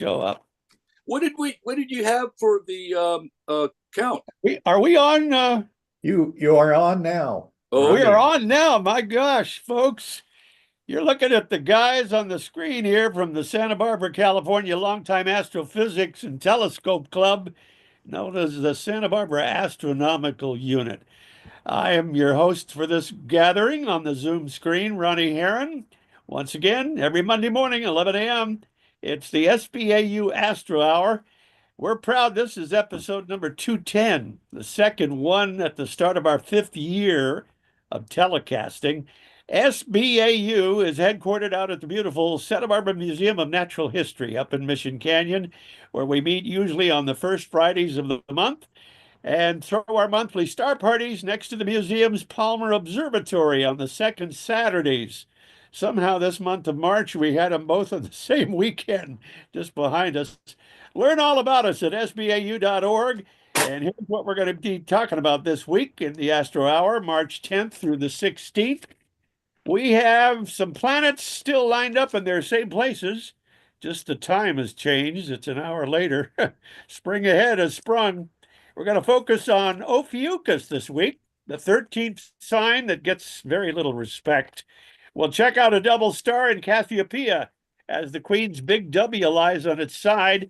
Go up. What did you have for the count? Are we on? You are on now. Oh, We okay. are on now. My gosh, folks. You're looking at the guys on the screen here from the Santa Barbara, California Longtime Astrophysics and Telescope Club, known as the Santa Barbara Astronomical Unit. I am your host for this gathering on the Zoom screen, Ronnie Herron. Once again, every Monday morning, 11 a.m., it's the SBAU Astro Hour. We're proud this is episode number 210, the second one at the start of our fifth year of telecasting. SBAU is headquartered out at the beautiful Santa Barbara Museum of Natural History up in Mission Canyon, where we meet usually on the first Fridays of the month and throw our monthly star parties next to the museum's Palmer Observatory on the second Saturdays. Somehow, this month of March, we had them both on the same weekend just behind us. Learn all about us at sbau.org. And here's what we're going to be talking about this week in the Astro Hour, March 10th through the 16th. We have some planets still lined up in their same places. Just the time has changed. It's an hour later. Spring ahead has sprung. We're going to focus on Ophiuchus this week, the 13th sign that gets very little respect. We'll check out a double star in Cassiopeia as the Queen's big W lies on its side.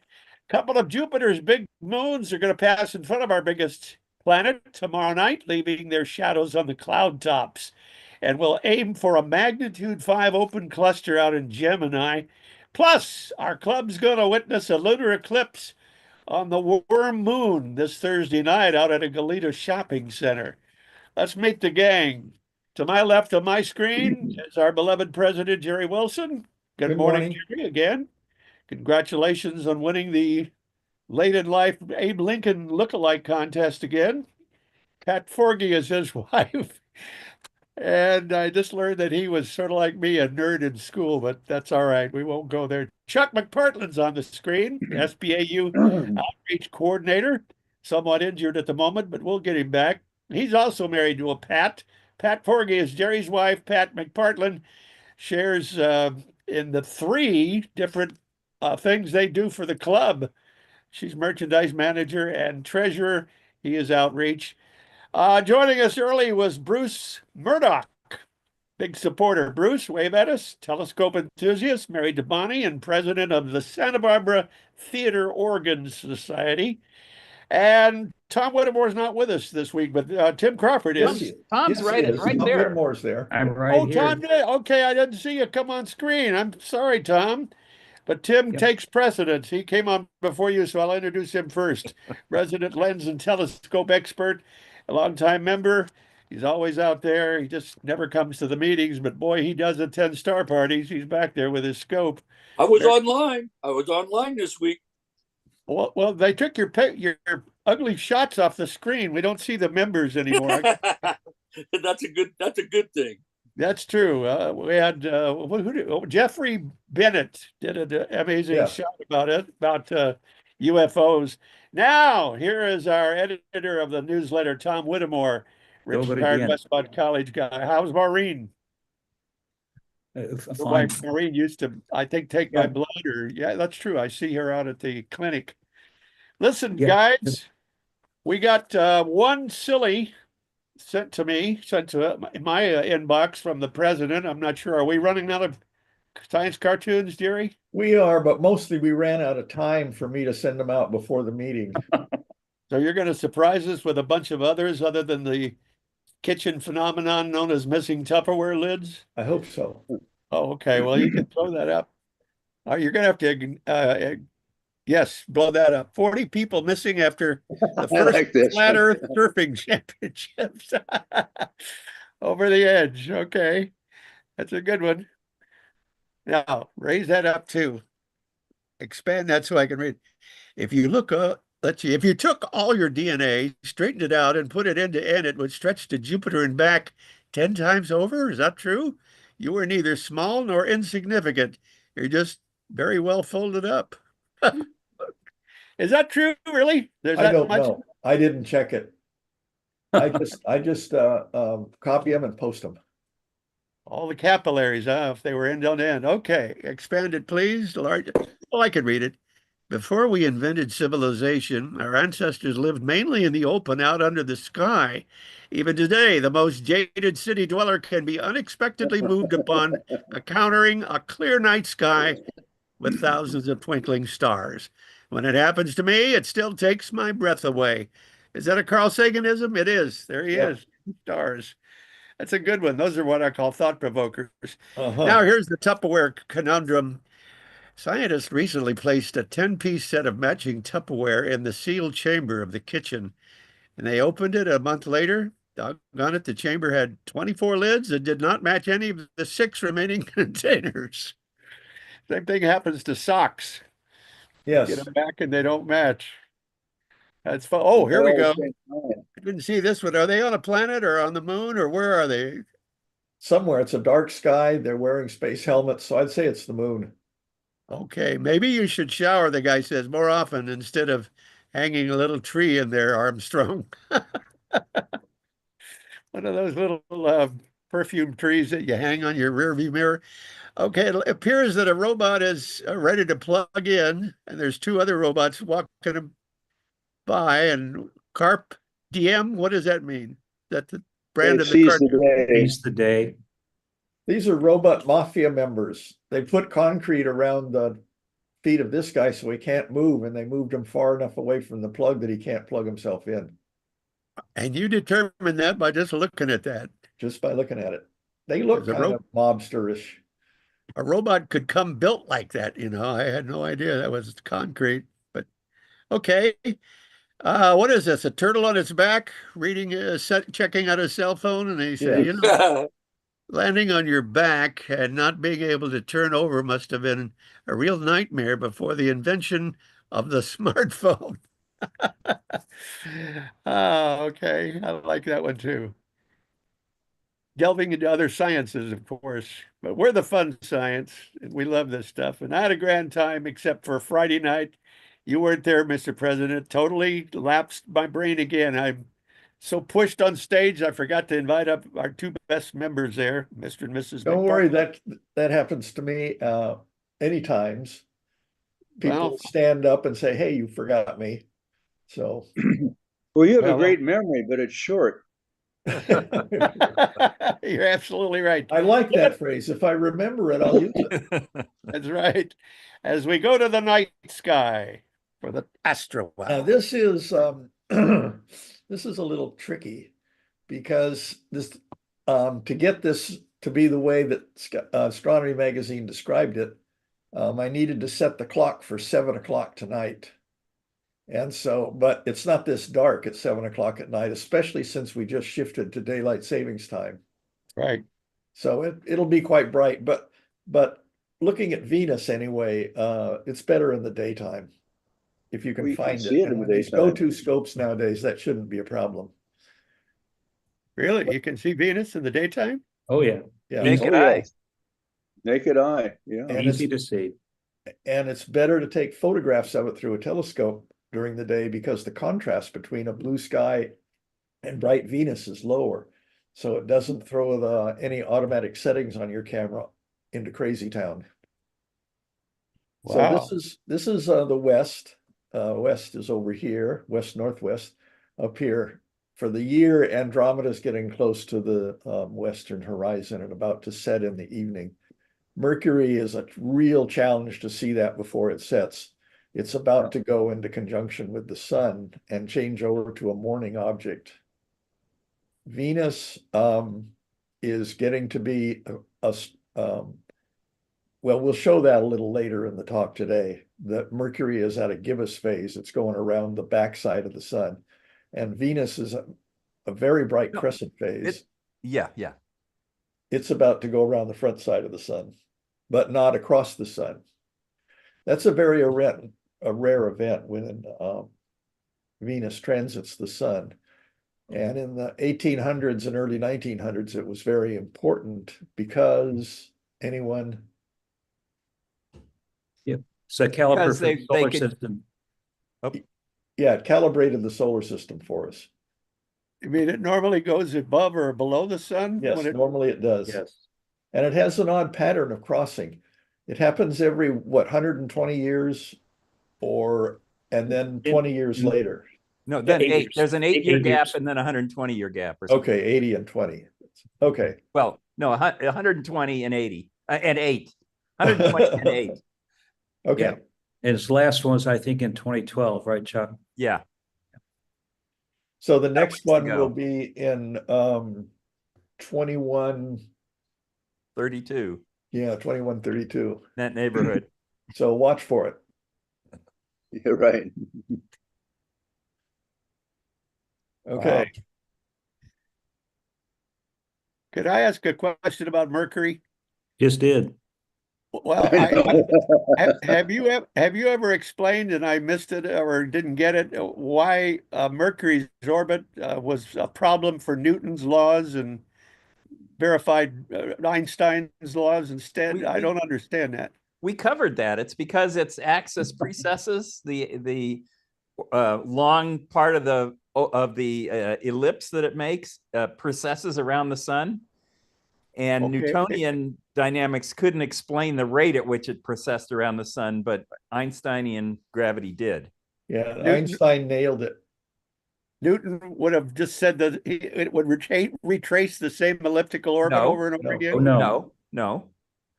A couple of Jupiter's big moons are going to pass in front of our biggest planet tomorrow night, leaving their shadows on the cloud tops. And we'll aim for a magnitude 5 open cluster out in Gemini. Plus, our club's going to witness a lunar eclipse on the Worm Moon this Thursday night out at a Goleta shopping center. Let's meet the gang. To my left of my screen is our beloved President, Jerry Wilson. Good morning, Jerry, again. Congratulations on winning the late in life Abe Lincoln lookalike contest again. Pat Forgy is his wife. And I just learned that he was sort of like me, a nerd in school, but that's all right. We won't go there. Chuck McPartland's on the screen, SBAU outreach coordinator, somewhat injured at the moment, but we'll get him back. He's also married to a Pat. Pat Forgy is Jerry's wife. Pat McPartland shares in the three different things they do for the club. She's merchandise manager and treasurer. He is outreach. Joining us early was Bruce Murdoch, big supporter. Bruce, wave at us. Telescope enthusiast, married to Bonnie, and president of the Santa Barbara Theater Organ Society. And Tom Whittemore's not with us this week, but Tim Crawford is. Tom's right there. Whittemore's there. I'm right here. Tom, okay, I didn't see you come on screen. I'm sorry, Tom. But Tim takes precedence. He came on before you, so I'll introduce him first. Resident lens and telescope expert, a longtime member. He's always out there. He just never comes to the meetings, but boy, he does attend star parties. He's back there with his scope. I was online this week. Well, they took your ugly shots off the screen. We don't see the members anymore. That's a good thing. That's true. We had Jeffrey Bennett did an amazing shot about UFOs. Now, here is our editor of the newsletter, Tom Whittemore, retired Westmont College guy. How's Maureen? Maureen used to, I think, take my blood. That's true. I see her out at the clinic. Listen, guys, we got one silly sent to my inbox from the president. I'm not sure. Are we running out of science cartoons, Jerry? We are, but mostly we ran out of time for me to send them out before the meeting. So you're going to surprise us with a bunch of others other than the kitchen phenomenon known as missing Tupperware lids? I hope so. Oh, okay. Well, you can throw that up. You're going to have to, yes, blow that up. 40 people missing after the first flat Earth surfing championships. Over the edge. Okay. That's a good one. Now, raise that up too. Expand that so I can read. If you look up, let's see, if you took all your DNA, straightened it out, and put it end to end, it would stretch to Jupiter and back 10 times over. Is that true? You were neither small nor insignificant. You're just very well folded up. Is that true, really? I don't know. I didn't check it. I just copy them and post them. All the capillaries, if they were end on end. Okay, expand it, please. Large. Well, I could read it. Before we invented civilization, our ancestors lived mainly in the open out under the sky. Even today, the most jaded city dweller can be unexpectedly moved upon encountering a clear night sky with thousands of twinkling stars. When it happens to me, it still takes my breath away. Is that a Carl Saganism? It is. There he Yep. is. Stars. That's a good one. Those are what I call thought provokers. Now, Uh-huh. here's the Tupperware conundrum. Scientists recently placed a 10-piece set of matching Tupperware in the sealed chamber of the kitchen, and they opened it a month later. Doggone it, the chamber had 24 lids that did not match any of the 6 remaining containers. Same thing happens to socks. You get Yes. them back and they don't match. That's fun. Oh, They here we all go. change time. I didn't see this one. Are they on a planet or on the moon or where are they? Somewhere it's a dark sky. They're wearing space helmets, so I'd say it's the moon. Okay, maybe you should shower, the guy says, more often instead of hanging a little tree in there, Armstrong. One of those little perfume trees that you hang on your rearview mirror. Okay, it appears that a robot is ready to plug in, and there's 2 other robots walking by. And Carp DM, what does that mean? That the brand They of the seize the cartoon? day. Seize the day. These are robot mafia members. They put concrete around the feet of this guy so he can't move, and they moved him far enough away from the plug that he can't plug himself in, And you determine that by just looking at that. just by looking at it. They look There's a kind of mobsterish. A robot could come built like that, you know. I had no idea that was concrete, but okay. What is this? A turtle on its back, reading, checking out his cell phone, and they say, Yeah. you know, landing on your back and not being able to turn over must have been a real nightmare before the invention of the smartphone. Oh, okay. I like that one too. Delving into other sciences, of course, but we're the fun science, and we love this stuff. And I had a grand time, except for Friday night. You weren't there, Mr. President. Totally lapsed my brain again. I'm so pushed on stage, I forgot to invite up our 2 best members there, Mr. and Mrs. Don't worry, McPartland. that happens to me any times. People Well, stand up and say, "Hey, you forgot me." So Well, you have Well, a great memory, but it's short. you're absolutely right. I like that phrase. If I remember it, I'll use it. That's right. As we go to the night sky for the Astro. Now this is this is a little tricky because this to get this to be the way that Astronomy Magazine described it, I needed to set the clock for 7 o'clock tonight. And so, but it's not this dark at 7 o'clock at night, especially since we just shifted to daylight savings time. Right. So it'll be quite bright, but looking at Venus anyway, it's better in the daytime if you can We can find see it. it in And the with these daytime. go-to scopes nowadays, that shouldn't be a problem. Really? You can see Venus in the daytime? Oh, yeah. Yeah. Naked Oh, yeah. eye. Naked eye, yeah. And Easy to see. it's better to take photographs of it through a telescope during the day because the contrast between a blue sky and bright Venus is lower. So it doesn't throw any automatic settings on your camera into crazy town. So Wow. this is the west. West is over here, west northwest up here. For the year, Andromeda is getting close to the western horizon and about to set in the evening. Mercury is a real challenge to see that before it sets. It's about to go into conjunction with the sun and change over to a morning object. Venus is getting to be well, we'll show that a little later in the talk today, that Mercury is at a gibbous phase. It's going around the backside of the sun. And Venus is a very bright No, crescent phase. Yeah. It's about to go around the front side of the sun, but not across the sun. That's a very rare event when Venus transits the sun. And in the 1800s and early 1900s, it was very important because anyone? It's a caliper Because for the they solar could- system. Yeah, it calibrated the solar system for us. You mean it normally goes above or below the sun? Yes, when it, normally it does. Yes. And it has an odd pattern of crossing. It happens every, what, 120 years and then 20 years later. No, then 8 eight. years. There's an 8 8-year gap years. and then a 120-year gap or something. Okay, 80 and 20. Okay. Well, no, 120 and 80 and 8. 120 and 8. Okay. Yeah. And his last one was, I think, in 2012, right, Chuck? Yeah. So the next ways to one go. will be in 21, 32. yeah, 2132. That neighborhood. So watch for it. You're right. Okay. Could I ask a question about Mercury? Just did. Well, have you ever explained, and I missed it or didn't get it, why Mercury's orbit was a problem for Newton's laws and verified Einstein's laws instead? I don't understand that. We covered that. It's because its axis precesses the long part of the ellipse that it makes precesses around the sun. And Okay. Newtonian dynamics couldn't explain the rate at which it precessed around the sun, but Einsteinian gravity did. Yeah, Newton- Einstein nailed it. Newton would have just said that it would retrace the same elliptical orbit No. over and over No. again. Oh, no. No, no.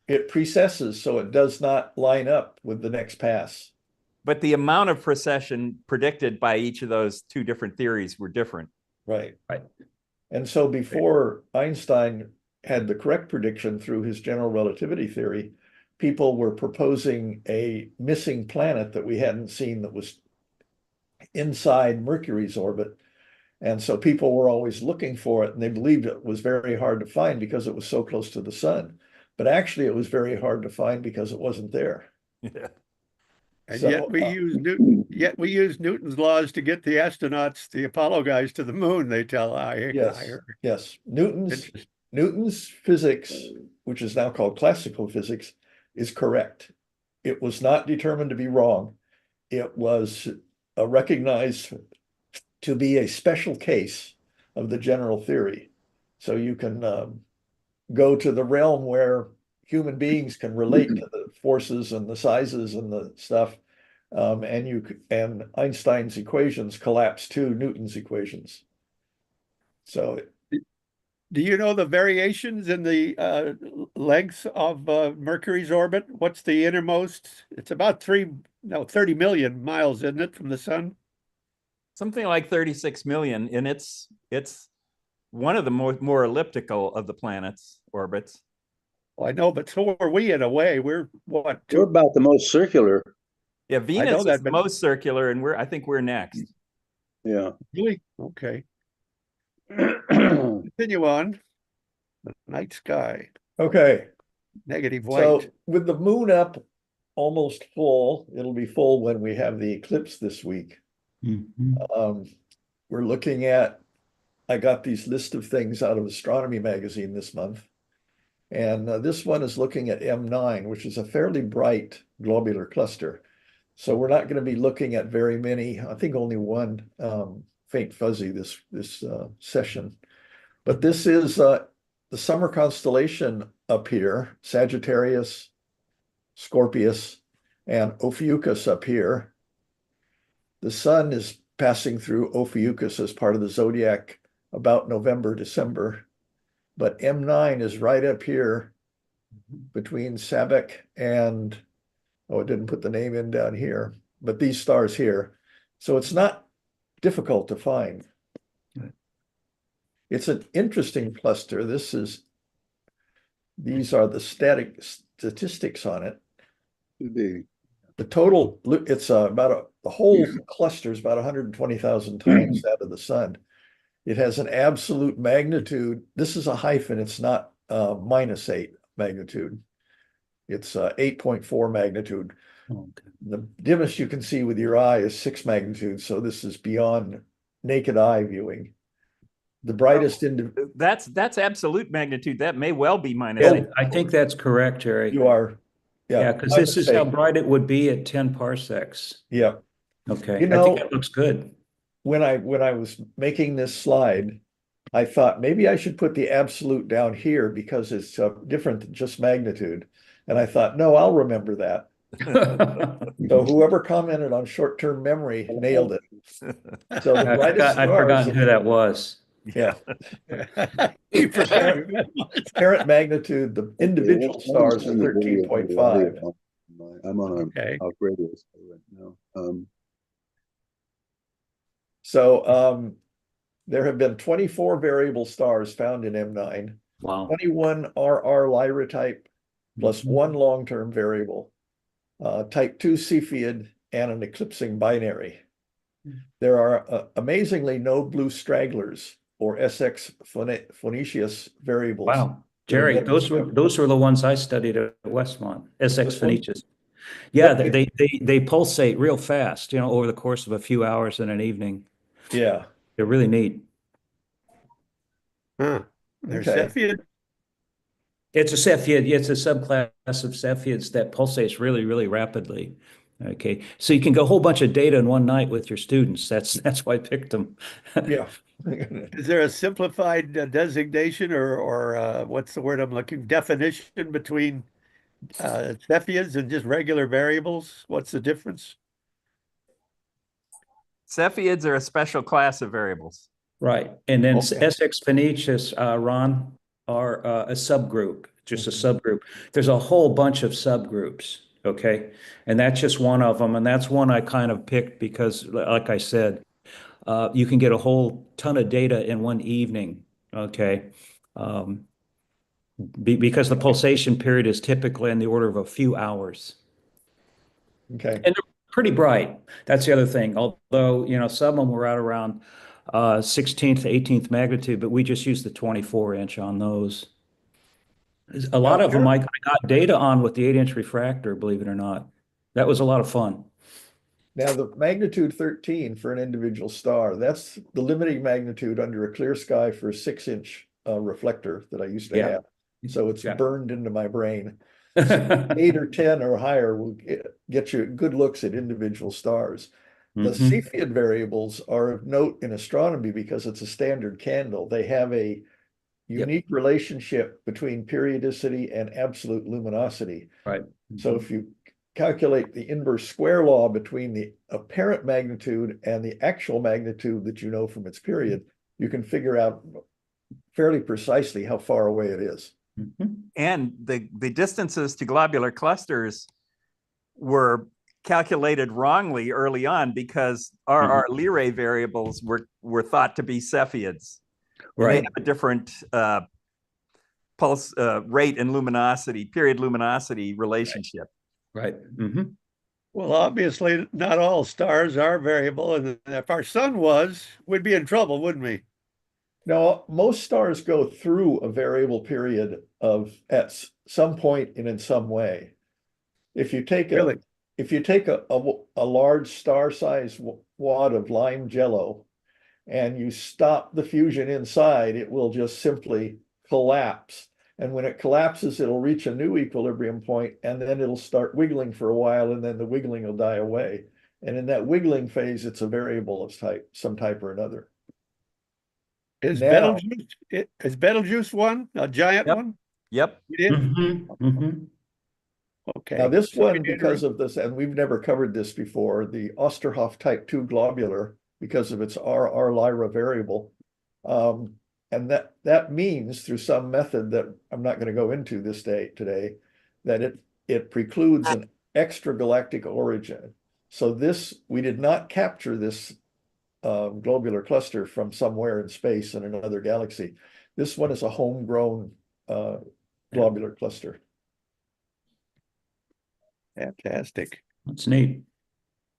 It precesses, so it does not line up with the next pass. But the amount of precession predicted by each of those two different theories were different. Right. Right. And so before Einstein had the correct prediction through his general relativity theory, people were proposing a missing planet that we hadn't seen that was inside Mercury's orbit. And so people were always looking for it, and they believed it was very hard to find because it was so close to the sun. But actually, it was very hard to find because it wasn't there. Yeah. And So, yet we use Newton's laws to get the astronauts, the Apollo guys, to the moon. They tell I heard. Yes. Newton's Interesting. physics, which is now called classical physics, is correct. It was not determined to be wrong. It was recognized to be a special case of the general theory. So you can go to the realm where human beings can relate to the forces and the sizes and the stuff. And Einstein's equations collapse to Newton's equations. So Do you know the variations in the length of Mercury's orbit? What's the innermost? It's about 30 million miles, isn't it, from the sun? Something like 36 million, and it's one of the more elliptical of the planet's orbits. Well, I know, but so are we in a way. We're what? We're about the most circular. Yeah, Venus that, is the but- most circular, and I think we're next. Yeah. Really? Okay. Continue on. The night sky, okay. negative So white. with the moon up almost full, it'll be full when we have the eclipse this week. Mhm. We're looking at, I got these list of things out of Astronomy magazine this month. And this one is looking at M9, which is a fairly bright globular cluster. So we're not going to be looking at very many, I think only one faint fuzzy this session. But this is the summer constellation up here, Sagittarius, Scorpius, and Ophiuchus up here. The sun is passing through Ophiuchus as part of the zodiac about November, December. But M9 is right up here between Sabek and, it didn't put the name in down here, but these stars here. So it's not difficult to find. It's an interesting cluster. These are the statistics on it. Could be. The total, it's the whole cluster is about 120,000 times that of the sun. It has an absolute magnitude. This is a hyphen. It's not -8 magnitude. It's 8.4 magnitude. Okay. The dimmest you can see with your eye is 6 magnitude. So this is beyond naked eye viewing. The brightest That's absolute magnitude. That may well be minus Yeah. 8. I think that's correct, Jerry. you are. Yeah, because this is how bright it would be at 10 parsecs. Yeah. Okay, You I know- think it looks good. When I was making this slide, I thought maybe I should put the absolute down here because it's different than just magnitude. And I thought, no, I'll remember that. So whoever commented on short-term memory nailed it. So the brightest I'd stars, forgotten who that was. yeah, You forgot who that was. apparent magnitude, the individual let's stars are send the video to the 13.5. audio. I'm on a Okay. talk radio right now. So there have been 24 variable stars found in M9, Wow. 21 RR Lyra type, plus one long-term variable, type 2 Cepheid, and an eclipsing binary. There are amazingly no blue stragglers or SX Phoenicius variables. Wow. Jerry, those were the ones I studied at Westmont, SX Phoenicius. Yeah, they pulsate real fast, over the course of a few hours in an evening. Yeah. They're really neat. Huh. They're Okay. Cepheid. It's a Cepheid. It's a subclass of Cepheids that pulsates really, really rapidly. Okay, so you can go a whole bunch of data in one night with your students. That's why I picked them. Yeah. Is there a simplified designation or what's the word I'm looking, definition between Cepheids and just regular variables? What's the difference? Cepheids are a special class of variables. Right, and then Okay. SX Phoenicius, Ron, are a subgroup, just a subgroup. There's a whole bunch of subgroups, okay? And that's just one of them, and that's one I kind of picked because, like I said, you can get a whole ton of data in one evening, okay? Because the pulsation period is typically in the order of a few hours. Okay. And they're pretty bright. That's the other thing. Although, some of them were out around 16th to 18th magnitude, but we just used the 24-inch on those. A lot of them I got data on with the 8-inch refractor, believe it or not. That was a lot of fun. Now, the magnitude 13 for an individual star, that's the limiting magnitude under a clear sky for a 6-inch reflector that I used to Yeah. have. So it's Yeah. burned into my brain. So 8 or 10 or higher will get you good looks at individual stars. The Cepheid variables are of note in astronomy because it's a standard candle. They have a unique relationship between periodicity and absolute luminosity. Right. So if you calculate the inverse square law between the apparent magnitude and the actual magnitude that you know from its period, you can figure out fairly precisely how far away it is. And the distances to globular clusters were calculated wrongly early on because RR Lyrae variables were thought to be Cepheids. Right. They have a different pulse rate and luminosity, period luminosity relationship. Right. Well, obviously, not all stars are variable, and if our sun was, we'd be in trouble, wouldn't we? Now, most stars go through a variable period at some point and in some way. If you take a large star-sized wad of lime jello and you stop the fusion inside, it will just simply collapse. And when it collapses, it'll reach a new equilibrium point, and then it'll start wiggling for a while, and then the wiggling will die away. And in that wiggling phase, it's a variable of some type or another. Is Betelgeuse one, a giant one? Yep. You did? Okay. Now this one, because of this, and we've never covered this before, the Osterhoff type 2 globular, because of its RR Lyra variable. And that means through some method that I'm not going to go into today, that it precludes an extragalactic origin. So we did not capture this globular cluster from somewhere in space in another galaxy. This one is a homegrown globular cluster. Fantastic. That's neat.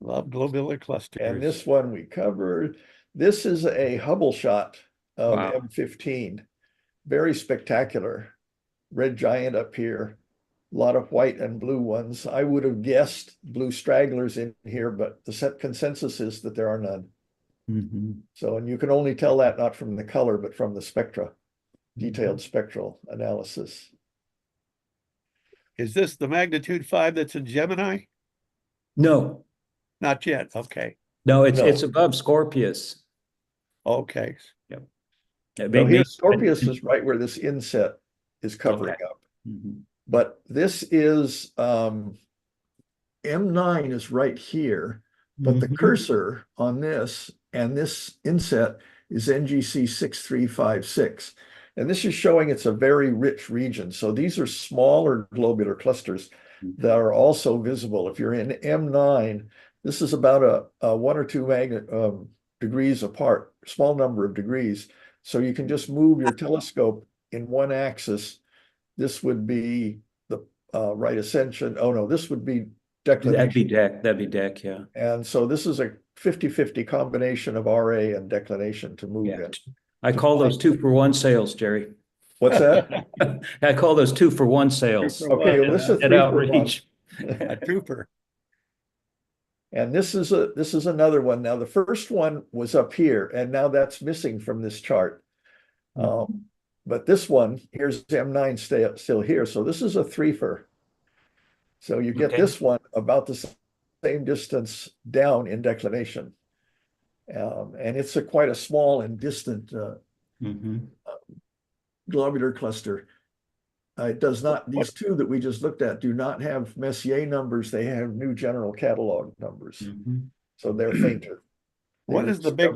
Love globular clusters. And this one we covered. This is a Hubble shot of Wow. M15. Very spectacular. Red giant up here. A lot of white and blue ones. I would have guessed blue stragglers in here, but the consensus is that there are none. So, and you can only tell that not from the color, but from the spectra, detailed spectral analysis. Is this the magnitude 5 that's in Gemini? No, Not yet. Okay. no, it's above Scorpius. Okay. Yep. So here, Scorpius is right where this inset is covering up. Mm-hmm. But this is M9 is right here, but the Mhm. cursor on this and this inset is NGC 6356. And this is showing it's a very rich region. So these are smaller globular clusters that are also visible. If you're in M9, this is about a 1 or 2 degrees apart, small number of degrees. So you can just move your telescope in one axis. This would be the right ascension. Oh no, this would be declination. That'd be deck, yeah. And so this is a 50-50 combination of RA and declination to move Yeah. in. I call those 2-for-1 sales, Jerry. What's that? I call those 2-for-1 sales. Two for Okay, one, well, this is a At 3-for-1. outreach. a trooper. And this is another one. Now the first one was up here, and now that's missing from this chart. But this one, here's M9 still here. So this is a 3-fer. So you get Okay. this one about the same distance down in declination. And it's quite a small and distant globular cluster. It does not, these two that we just looked at do not have Messier numbers. They have new general catalog numbers. So they're fainter. What is the big,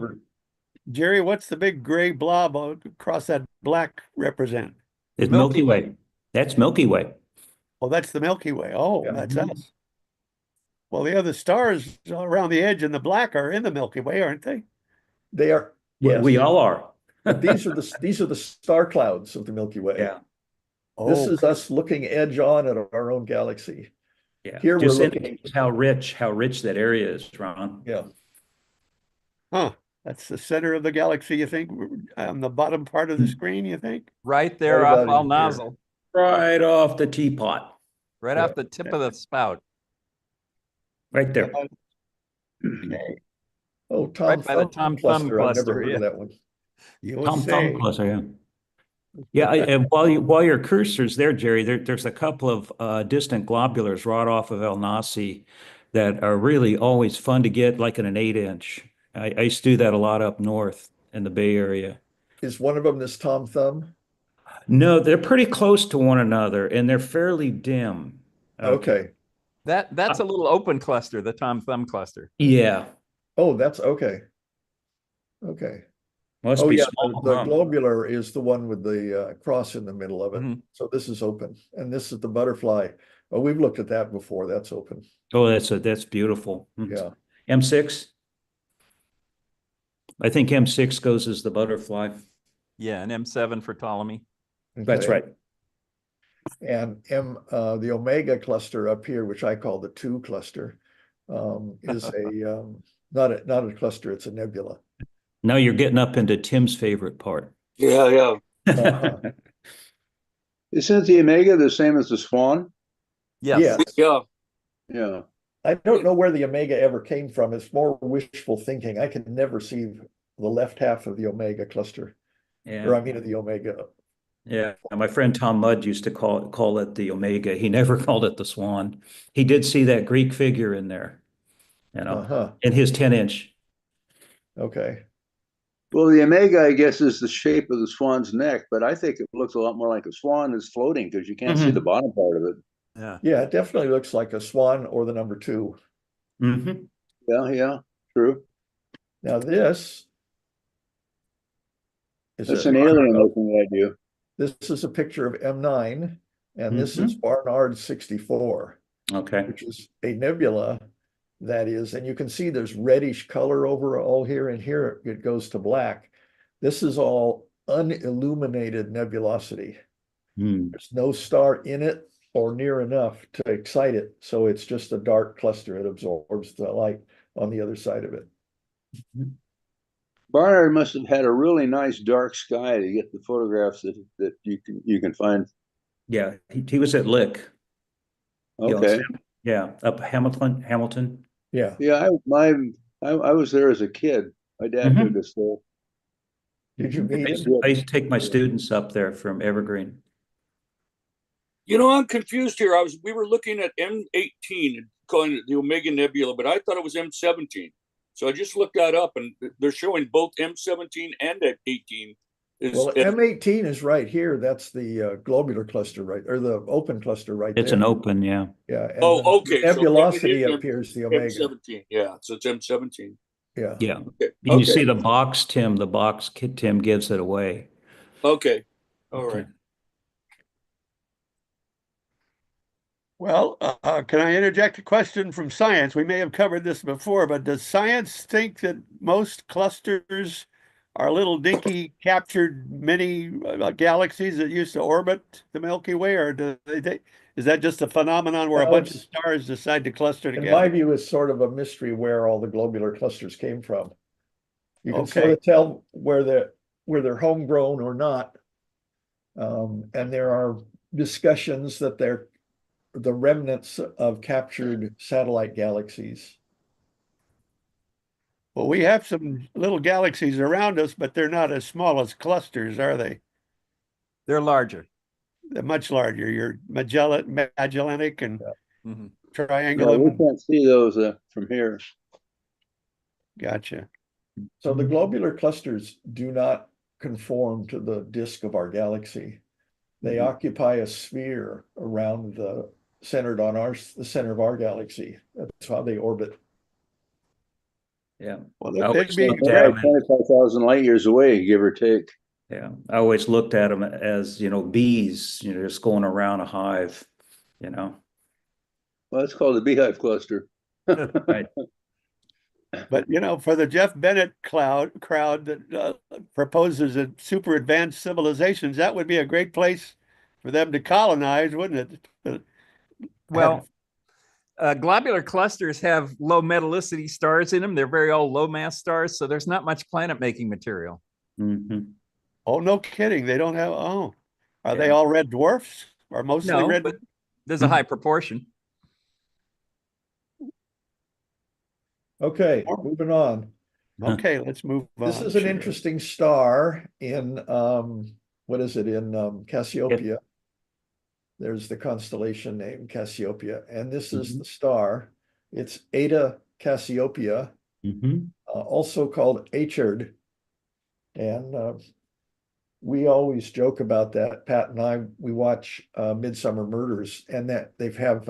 Jerry, what's the big gray blob across that black represent? It's Milky Way. That's Milky Way. Oh, that's the Milky Way. Oh, Yeah. that's us. Well, the other stars around the edge in the black are in the Milky Way, aren't they? They are, yes. We all are. But these are the star clouds of the Milky Way. Yeah. This Oh, is us looking edge on at our own galaxy. Yeah. Here Just we're looking. indicates how rich that area is, Ron. Yeah. huh. That's the center of the galaxy, you think? On the bottom part of the screen, you think? Right there Right off about all in here. nozzle, Right off the teapot. right Yeah. off the tip of the spout, Right there. Okay. Oh, Tom right by the Thumb Tom Thumb cluster. I've cluster. never heard Yeah. of that one. Tom USA. Thumb cluster, yeah. Yeah, and while your cursor's there, Jerry, there's a couple of distant globulars right off of El Nasi that are really always fun to get, like in an 8-inch. I used to do that a lot up north in the Bay Area. Is one of them this Tom Thumb? No, they're pretty close to one another, and they're fairly dim. Okay. That's a little open cluster, the Tom Thumb cluster. Yeah, Oh, that's okay. Okay. must Oh be yeah, small. the huh? globular is the one with the cross in the middle of it. Mhm. So this is open, and this is the butterfly. Oh, we've looked at that before. That's open. Oh, that's beautiful. Yeah. M6. I think M6 goes as the butterfly. Yeah, and M7 for Ptolemy. That's Okay. right. And the Omega cluster up here, which I call the 2 cluster, is not a cluster, it's a nebula. Now you're getting up into Tim's favorite part. Yeah. Uh-huh. Isn't the Omega the same as the Swan? Yes. Yeah. Yeah. I don't know where the Omega ever came from. It's more wishful thinking. I can never see the left half of the Omega cluster, or I Yeah, mean of the Omega. yeah. And my friend Tom Mudd used to call it the Omega. He never called it the Swan. He did see that Greek figure in there, Uh-huh. in his 10-inch. Okay. Well, the Omega, I guess, is the shape of the swan's neck, but I think it looks a lot more like a swan is floating because you can't see the bottom part of it. Yeah. Yeah, it definitely looks like a swan or the number 2. Yeah, true. Now this is That's an alien looking at you. this is a picture of M9, and this is Barnard 64, Okay. which is a nebula that is, and you can see there's reddish color over all here, and here it goes to black. This is all unilluminated nebulosity. There's no star in it or near enough to excite it, so it's just a dark cluster. It absorbs the light on the other side of it. Barnard must have had a really nice dark sky to get the photographs that you can find. Yeah, he was at Lick. Okay. Yeah, up Hamilton. Yeah. Yeah, I was there as a kid. My dad took us there. Did you meet him? I used to take my students up there from Evergreen. You know, I'm confused here. We were looking at M18 and calling it the Omega Nebula, but I thought it was M17. So I just looked that up, and they're showing both M17 and M18 Well, M18 is right here. That's the globular cluster, right, or the open cluster right It's there. an open, yeah. Yeah. And oh, the okay. So nebulosity M appears the omega. M17. Yeah, so it's M17. Yeah. Yeah. Okay. And you Okay. see the box, Tim, Tim gives it away. Okay. All Okay. right. Well, can I interject a question from science? We may have covered this before, but does science think that most clusters are little dinky captured mini galaxies that used to orbit the Milky Way, or is that just a phenomenon where a No, bunch of it's, stars decide to cluster in my together? view, it's sort of a mystery where all the globular clusters came from. You can sort Okay. of tell where they're homegrown or not. And there are discussions that they're the remnants of captured satellite galaxies. Well, we have some little galaxies around us, but they're not as small as clusters, are they? They're larger. They're much larger. Your Magellanic and Mhm. No, Triangulum. we can't see those from here. Gotcha. So the globular clusters do not conform to the disk of our galaxy. They occupy a sphere around centered on the center of our galaxy. That's how they orbit. Yeah. Well, I they'd always be looked at great. 25,000 light years away, give or take. Yeah. I always looked at them as, bees, just going around a hive, Well, it's called the beehive cluster. Right. But for the Jeff Bennett crowd that proposes a super advanced civilizations, that would be a great place for them to colonize, wouldn't it? Well, globular clusters have low metallicity stars in them. They're very all low mass stars, so there's not much planet making material. Mhm. Oh, no kidding. They don't have. Oh, are they Yeah. all red dwarfs? Or mostly No, red? but there's a high proportion. Okay, moving on. Okay, let's move on. This is an Sure. interesting star in what is it in Cassiopeia? There's the constellation named Cassiopeia, and this is the star. It's Eta Cassiopeia, Mhm. also called Achard. And we always joke about that. Pat and I, we watch Midsummer Murders, and that they have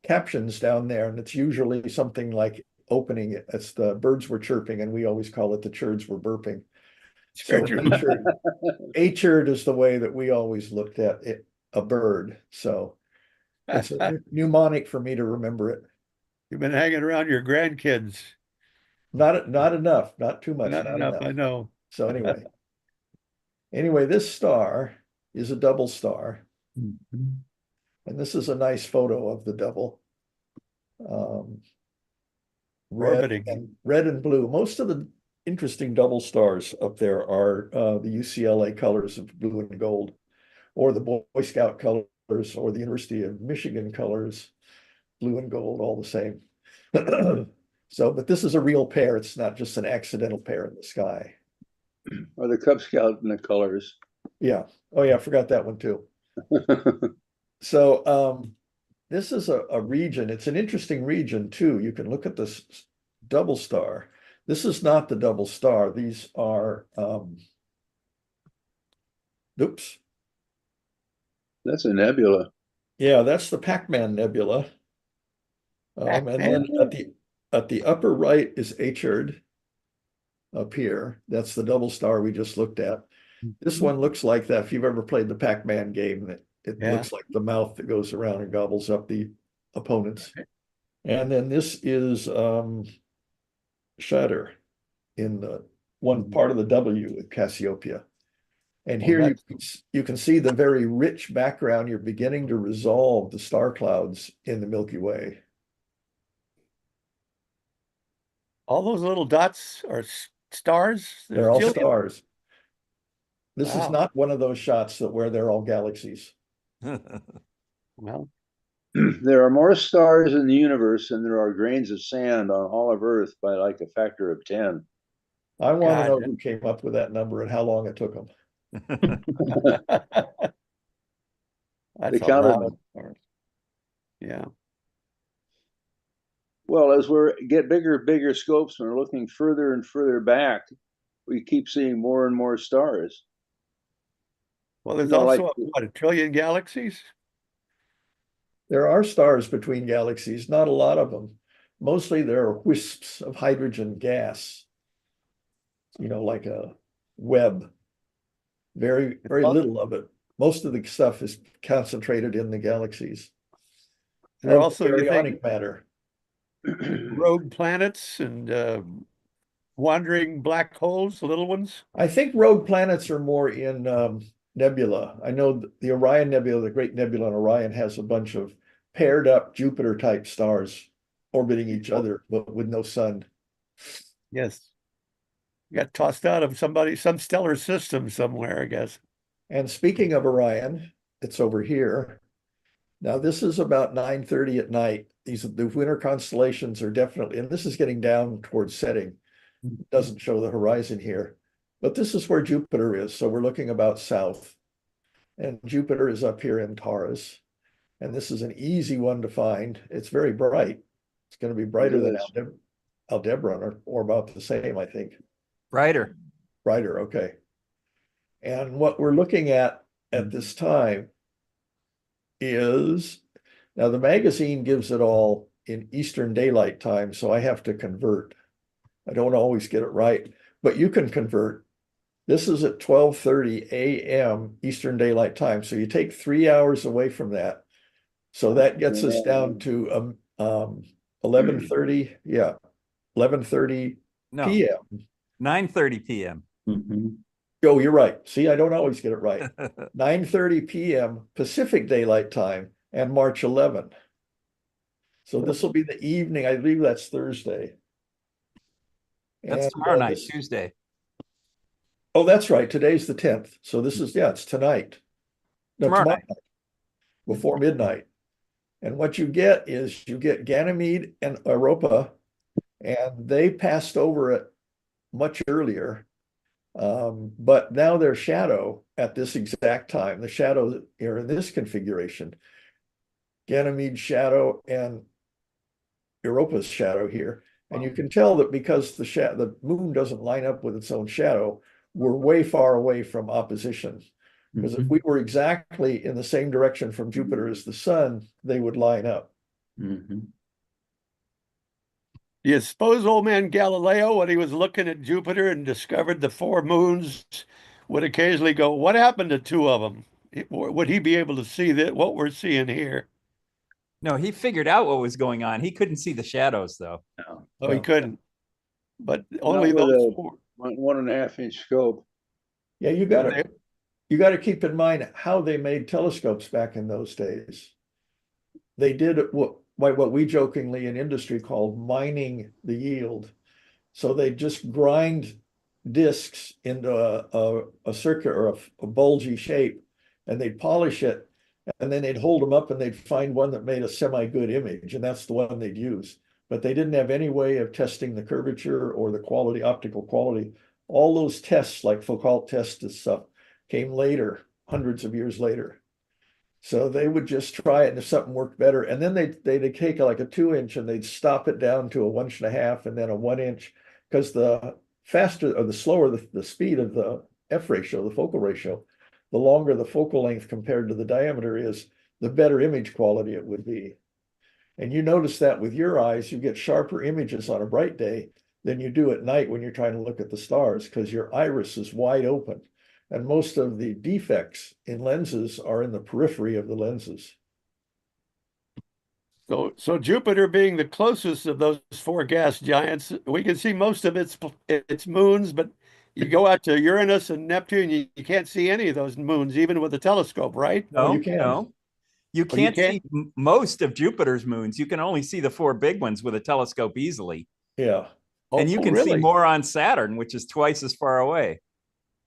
captions down there, and it's usually something like opening. It's the birds were chirping, and we always call it the churds were burping. So Achard is the way that we always looked at it, a bird. So it's a mnemonic for me to remember it. You've been hanging around your grandkids. Not enough, not too much, Not enough, I know. So anyway, this star is a double star. Mhm. And this is a nice photo of the double. Orbiting. Red and blue. Most of the interesting double stars up there are the UCLA colors of blue and gold, or the Boy Scout colors, or the University of Michigan colors, blue and gold, all the same. So, but this is a real pair. It's not just an accidental pair in the sky. Or the Cub Scout in the colors. Yeah. Oh yeah, I forgot that one too. So this is a region. It's an interesting region too. You can look at this double star. This is not the double star. These are oops. That's a nebula. Yeah, that's the Pac-Man Nebula. And then at the upper right is Achard up here. That's the double star we just looked at. This one looks like that. If you've ever played the Pac-Man game, it looks like the mouth that goes around and gobbles up the opponents. And then this is Shatter in the one part of the W with Cassiopeia. And here you can see the very rich background. You're beginning to resolve the star clouds in the Milky Way. All those little dots are stars? They're all stars. This is Wow. not one of those shots where they're all galaxies. Well, there are more stars in the universe than there are grains of sand on all of Earth by like a factor of 10. I want to know who came up with that number and how long it took them. That's They a counted lot them. of stars. Yeah. Well, as we get bigger scopes and we're looking further and further back, we keep seeing more and more stars. Well, there's No, like- also, what, a trillion galaxies? There are stars between galaxies, not a lot of them. Mostly there are wisps of hydrogen gas, like a web. Very, very little of it. Most of the stuff is concentrated in the galaxies. There are Of also, you think, baryonic matter. rogue planets and wandering black holes, little ones? I think rogue planets are more in nebula. I know the Orion Nebula, the Great Nebula in Orion, has a bunch of paired up Jupiter-type stars orbiting each other, but with no sun. Yes. Got tossed out of some stellar system somewhere, I guess. And speaking of Orion, it's over here. Now, this is about 9:30 at night. The winter constellations are definitely, and this is getting down towards setting. It doesn't show the horizon here, but this is where Jupiter is. So we're looking about south. And Jupiter is up here in Taurus. And this is an easy one to find. It's very bright. It's going to be brighter than Aldebaran, or about the same, I think. Brighter. Brighter, okay. And what we're looking at this time is, now the magazine gives it all in Eastern Daylight Time, so I have to convert. I don't always get it right, but you can convert. This is at 12:30 a.m. Eastern Daylight Time, so you take 3 hours away from that. So that gets us down to 11:30, 11:30 No, p.m. 9:30 p.m. Oh, you're right. See, I don't always get it right. 9:30 p.m. Pacific Daylight Time and March 11. So this will be the evening. I believe that's Thursday. That's And, tomorrow night, Tuesday. Oh, that's right. Today's the 10th. So this is, it's tonight. No, Tomorrow tomorrow night. before midnight. And what you get is you get Ganymede and Europa, and they passed over it much earlier. But now their shadow at this exact time, the shadows are in this configuration. Ganymede's shadow and Europa's shadow here. And you can tell that because the moon doesn't line up with its own shadow, we're way far away from opposition. Because if we were exactly in the same direction from Jupiter as the sun, they would line up. Do you suppose old man Galileo, when he was looking at Jupiter and discovered the four moons, would occasionally go, what happened to two of them? Would he be able to see what we're seeing here? No, he figured out what was going on. He couldn't see the shadows, though. Oh, he couldn't. But Not only with those a four. 1.5-inch scope. Yeah, you got to keep in mind how they made telescopes back in those days. They did what we jokingly in industry called mining the yield. So they just grind discs into a circular or a bulgy shape, and they'd polish it, and then they'd hold them up and they'd find one that made a semi-good image, and that's the one they'd use. But they didn't have any way of testing the curvature or the quality, optical quality. All those tests, like Foucault tests and stuff, came later, hundreds of years later. So they would just try it, and if something worked better, and then they'd take like a 2-inch and they'd stop it down to a 1.5 and then a 1-inch, because the faster or the slower the speed of the F ratio, the focal ratio, the longer the focal length compared to the diameter is, the better image quality it would be. And you notice that with your eyes, you get sharper images on a bright day than you do at night when you're trying to look at the stars, because your iris is wide open. And most of the defects in lenses are in the periphery of the lenses. So Jupiter being the closest of those four gas giants, we can see most of its moons, but you go out to Uranus and Neptune, you can't see any of those moons, even with a telescope, right? Oh, you can. No. You can't see most of Jupiter's moons. You can only see the four big ones with a telescope easily. Yeah. And you can see more on Saturn, which is twice as far away.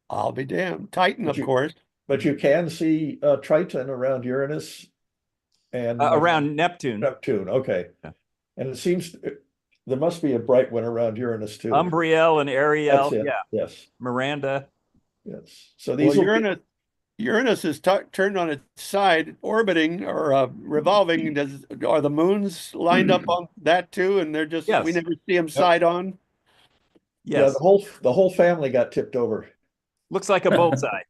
I'll be damned. Titan, of course. But you can see Triton around Uranus and around Neptune. Neptune, okay. Yeah. And it seems there must be a bright one around Uranus too. Umbriel and Ariel. Yeah. Yes. Miranda. Yes. So these Uranus is turned on its side, orbiting or revolving. Are the moons lined up on that too? And they're just we never see them side on. Yes. Yeah, the whole family got tipped over. Looks like a bullseye.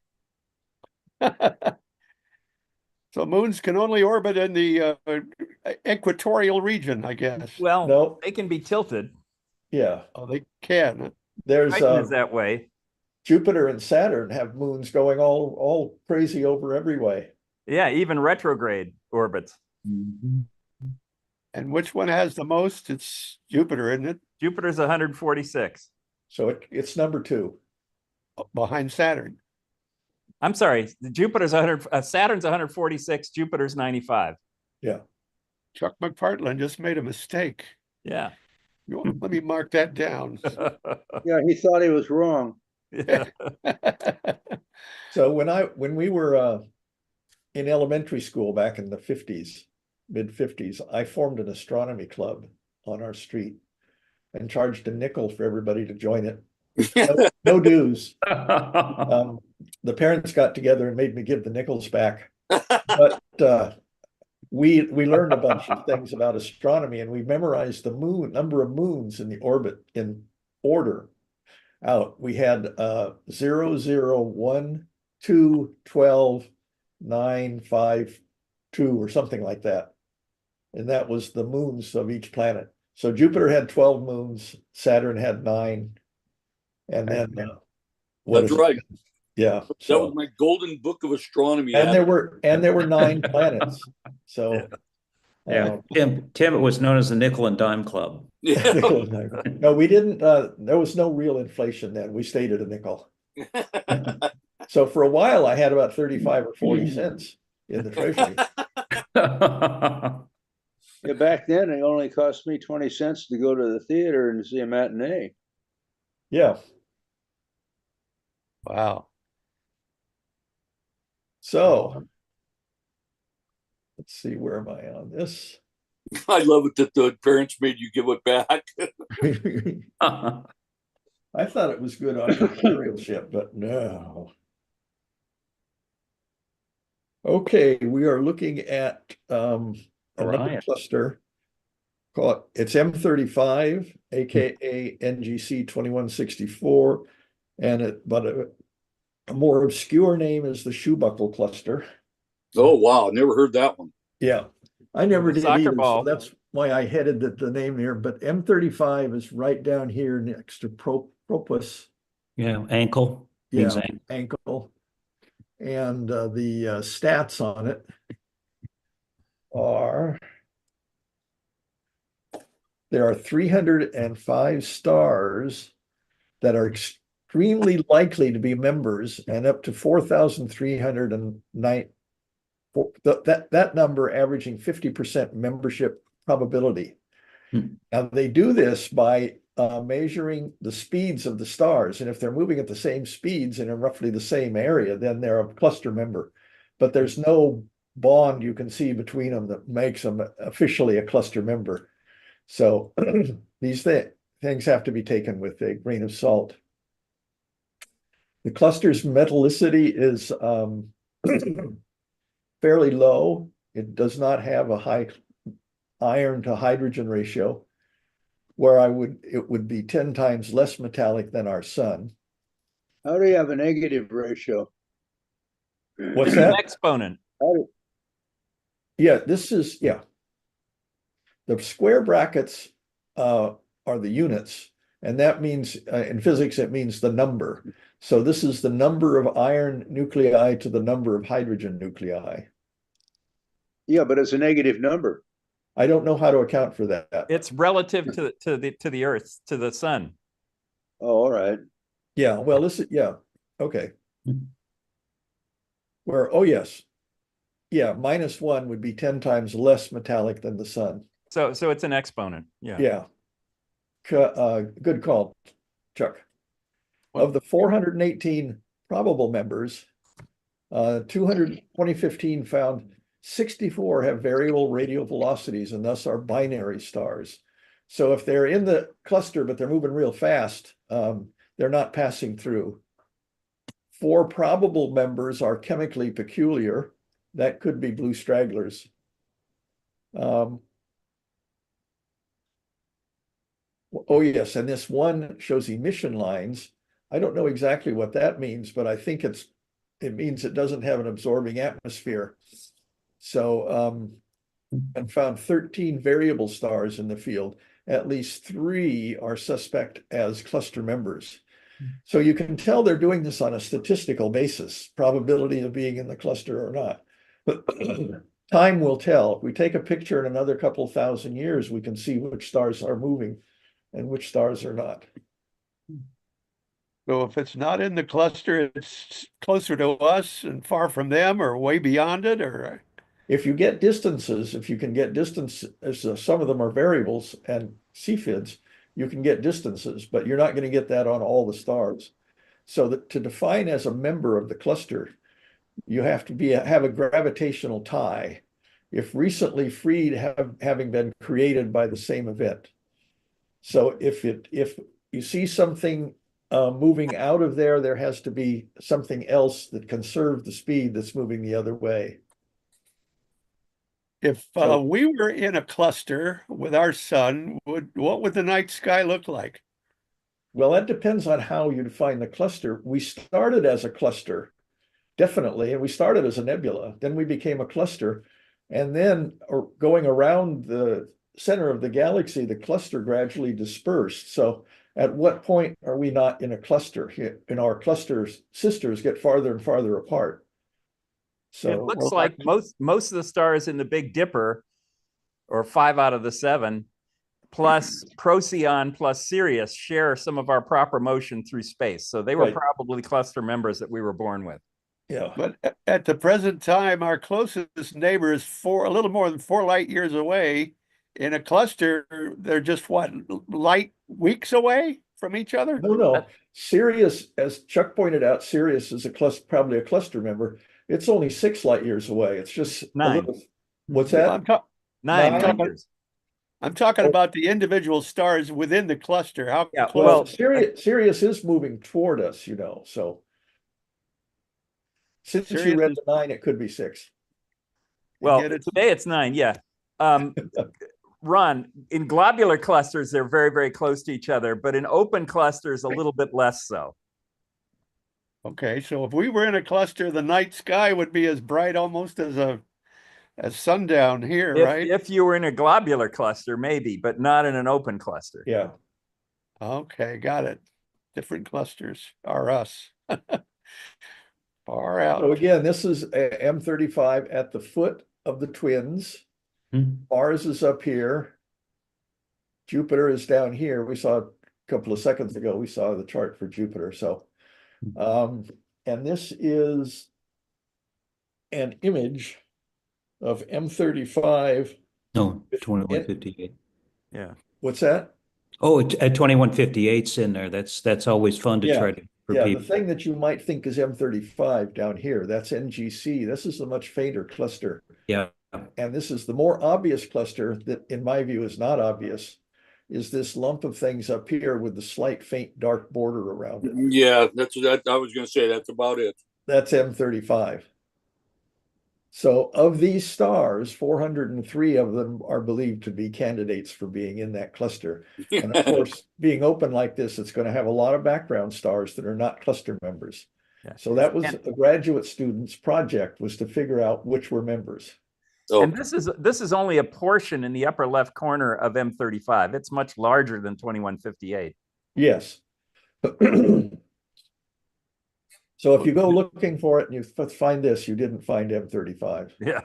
So moons can only orbit in the equatorial region, I guess. Well, No. they can be tilted. Yeah, Oh, they can. there's Titan is that way. Jupiter and Saturn have moons going all crazy over every way. Yeah, even retrograde orbits. And which one has the most? It's Jupiter, isn't it? Jupiter's 146. So it's number 2. Behind Saturn. I'm sorry, Jupiter's 100, Saturn's 146, Jupiter's 95. Yeah. Chuck McPartland just made a mistake. Yeah. Let me mark that down. Yeah, he thought he was wrong. Yeah. So when we were in elementary school back in the 50s, mid-50s, I formed an astronomy club on our street and charged a nickel for everybody to join it. No dues. The parents got together and made me give the nickels back. But we learned a bunch of things about astronomy, and we memorized the number of moons in the orbit in order out. We had 0, 0, 1, 2, 12, 9, 5, 2, or something like that. And that was the moons of each planet. So Jupiter had 12 moons, Saturn had 9. And then That's right. Yeah. That was my golden book of astronomy. And there were 9 planets. So Yeah, Tim, it was known as the Nickel and Dime Club. Yeah. no, we didn't. There was no real inflation then. We stayed at a nickel. So for a while, I had about 35 or 40 cents in the treasury. Yeah, back then it only cost me 20 cents to go to the theater and see a matinee. Yeah. Wow. So let's see, where am I on this? I love it that the parents made you give it back. I thought it was good entrepreneurship, but no. Okay, we are looking at another Orion. cluster. It's M35, aka NGC 2164, and but a more obscure name is the Shoebuckle cluster. Oh wow, never heard that one. Yeah, I never did Soccer either, ball. so that's why I headed the name here. But M35 is right down here next to Propus. Yeah, ankle. Yeah, Means ankle. And the stats on it are, there are 305 stars that are extremely likely to be members, and up to 4,309. That number averaging 50% membership probability. Now they do this by measuring the speeds of the stars, and if they're moving at the same speeds and in roughly the same area, then they're a cluster member. But there's no bond you can see between them that makes them officially a cluster member. So these things have to be taken with a grain of salt. The cluster's metallicity is fairly low. It does not have a high iron to hydrogen ratio, where it would be 10 times less metallic than our sun. How do you have a negative ratio? What's that? Exponent. Yeah, this is, yeah. The square brackets are the units, and that means, in physics, it means the number. So this is the number of iron nuclei to the number of hydrogen nuclei. Yeah, but it's a negative number. I don't know how to account for that. It's relative to the Earth, to the sun. Oh, all right. Yeah, well, this is, yeah, okay. Where, oh yes. Yeah, -1 would be 10 times less metallic than the sun. So it's an exponent. Yeah. Yeah. Good call, Chuck. Of the 418 probable members, 2015 found 64 have variable radial velocities and thus are binary stars. So if they're in the cluster, but they're moving real fast, they're not passing through. 4 probable members are chemically peculiar. That could be blue stragglers. Oh yes, and this one shows emission lines. I don't know exactly what that means, but I think it's it means it doesn't have an absorbing atmosphere. So, and found 13 variable stars in the field. At least 3 are suspect as cluster members. So you can tell they're doing this on a statistical basis, probability of being in the cluster or not. But time will tell. If we take a picture in another couple thousand years, we can see which stars are moving and which stars are not. So if it's not in the cluster, it's closer to us and far from them, or way beyond it, or If you get distances, if you can get distances, some of them are variables and CFIDs, you can get distances, but you're not going to get that on all the stars. So that to define as a member of the cluster, you have to have a gravitational tie, if recently freed, having been created by the same event. So if you see something moving out of there, there has to be something else that conserves the speed that's moving the other way. if So- we were in a cluster with our sun, what would the night sky look like? Well, that depends on how you define the cluster. We started as a cluster, definitely, and we started as a nebula. Then we became a cluster. And then going around the center of the galaxy, the cluster gradually dispersed. So at what point are we not in a cluster? And our cluster sisters get farther and farther apart. So It looks like most of the stars in the Big Dipper, or 5 out of the 7, plus Procyon plus Sirius, share some of our proper motion through space. So they were Right. probably cluster members that we were born with. yeah. But at the present time, our closest neighbor is a little more than 4 light years away. In a cluster, they're just what, light weeks away from each other? No. Sirius, as Chuck pointed out, Sirius is probably a cluster member. It's only 6 light years away. It's just 9. What's Yeah, that? 9 Nine. light years. I'm talking about the individual stars within the cluster. How Yeah, close? Well, Sirius is moving toward us, so since you Sirius read is- the 9, it could be 6. Well, get it? today it's 9, yeah. Ron, in globular clusters, they're very, very close to each other, but in open clusters, a little bit less so. Okay, so if we were in a cluster, the night sky would be as bright almost as sundown here, right? If you were in a globular cluster, maybe, but not in an open cluster. Yeah. Okay, got it. Different clusters are us. Far out. So again, this is M35 at the foot of the twins. Mars is up here. Jupiter is down here. We saw a couple of seconds ago, we saw the chart for Jupiter. So, and this is an image of M35. No, 2158. Yeah. What's that? Oh, at 2158's in there. That's always fun to Yeah. try to for Yeah, people. the thing that you might think is M35 down here, that's NGC. This is a much fainter cluster. Yeah. And this is the more obvious cluster that, in my view, is not obvious, is this lump of things up here with the slight faint dark border around it. Yeah, that's that. I was going to say that's about it. That's M35. So of these stars, 403 of them are believed to be candidates for being in that cluster. And of course, being open like this, it's going to have a lot of background stars that are not cluster members. Yeah. So that was a graduate student's project, was to figure out which were members. Oh, And this is only a portion in the upper left corner of M35. It's much larger than 2158. Yes. So if you go looking for it and you find this, you didn't find M35. Yeah.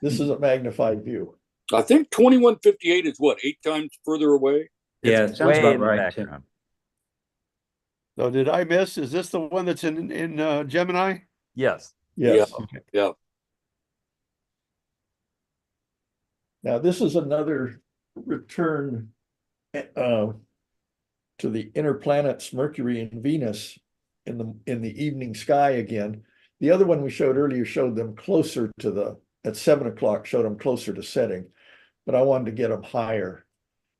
This is a magnified view. I think 2158 is what, 8 times further away? Yeah, It's it sounds way about in the right, Tim. background. So did I miss? Is this the one that's in Gemini? Yes. Yes. Yeah. Now this is another return to the inner planets Mercury and Venus in the evening sky again. The other one we showed earlier showed them closer to at 7 o'clock, showed them closer to setting, but I wanted to get them higher.